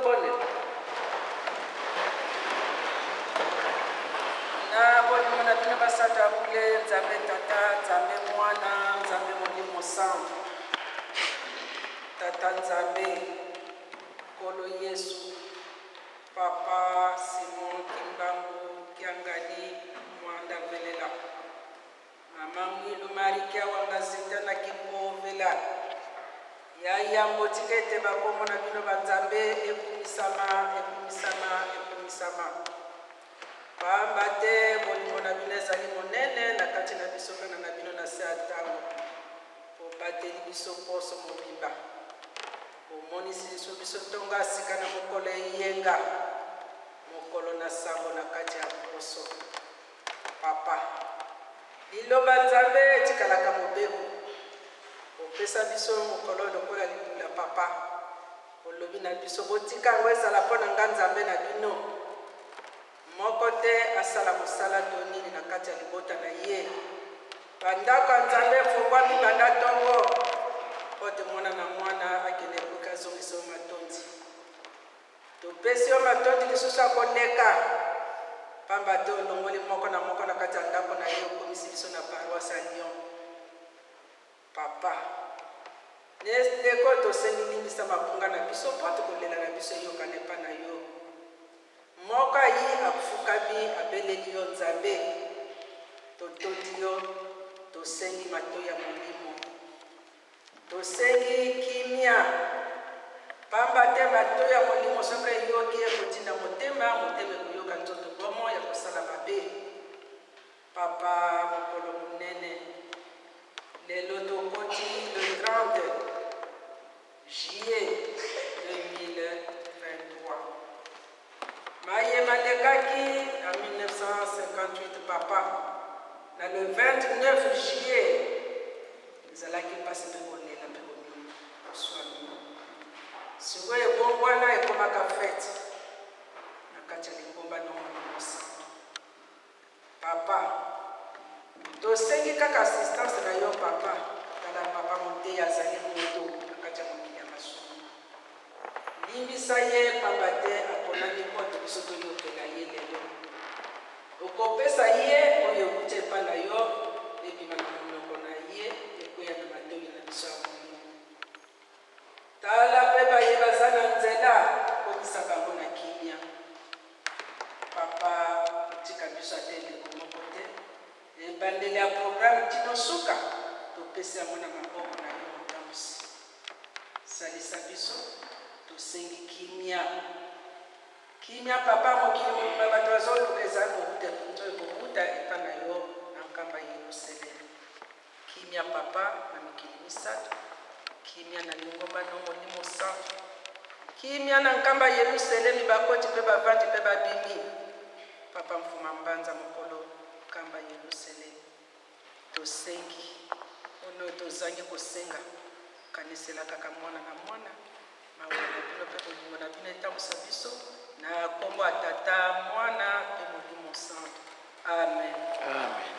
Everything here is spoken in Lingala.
bone. Na bone mona bino basata bule nzambe tata, nzambe mwana, nzambe molimo santo. Tata nzambe, kolo Yesu, Papa Simon Kimbangu Kiangali Mwanda Velela. Mama Mwilu Marikia Wangazita na Kimbo Vela. Ya motikete bakomo na bino banzambe ekumisama. Pambate bolimo na bino ezali monene na kati na biso kana na bino na se atango. Pobateli biso poso mobimba. Omonisi biso tonga sika na mokolo yenga. Mokolo na sango na kati ya poso. Papa. Liloba nzambe tikalaka mobeko. Opesa biso mokolo lokola libula papa. Olobi na biso botika ngo ezala pona nga nzambe na bino. Moko te asala mosala tonini na kati ya libota na ye. Bandako nzambe fungwa mibanda tongo. Pote mwana na mwana akende buka zongiso matondi. Topesi yo matondi lisusu akoneka. Pamba te olongoli moko na kati ya ndako na ye okomisi biso na paroisse ya Lyon. Papa. Ndeko tosengi limbisa mapunga na biso po tokolela na biso eyokane pa na yo. Moka yi akufukami abeleli yo nzambe. Tototi yo tosengi mato ya molimo. Tosengi kimia. Pamba te mato ya molimo soka yoki ekotinda motema koyoka nzoto bomo ya kosala mabe. Papa mokolo munene. Lelo tokoti le 30 juillet 2023. Maye malekaki en 1958 papa. Na le 29 juillet, ezalaki pasi mpe kolela mpe komimi oswami. Sikoyo ebongwana ekomaka fete na kati ya lingomba na molimo santo. Papa, tosengi kaka assistance na yo papa. Tala papa moteya azali moto na kati ya mokili ya masumu. Limbisa ye pamba te aponani kote biso toyokela ye lelo. Okopesa ye oyo okuti epa na yo ebima na monoko na ye ekoya na matoyi na biso ya molimo. Tala mpe baye baza na nzela komisa bango na kimia. Papa tika biso ate eleko moko te. Ebandeli ya programme tino suka topesi yango na maboko na yo motambusi. Salisa biso tosengi kimia. Kimia papa mokili mobimba bato bazoluka ezali kobuta epa na yo na nkamba Yerusalemu. Kimia papa na mikili misato. Kimia na lingomba na molimo santo. Kimia na nkamba Yerusalemu bakoti mpe bavandi mpe babimi. Papa mfuma mbanza mokolo nkamba Yerusalemu. Tosengi. Ono tozangi kosenga. Kanisela kaka mwana na mwana. Mawana bino mpe molimo na bino etambusa biso. Na kombo atata mwana mpe molimo santo. Amen. Amen.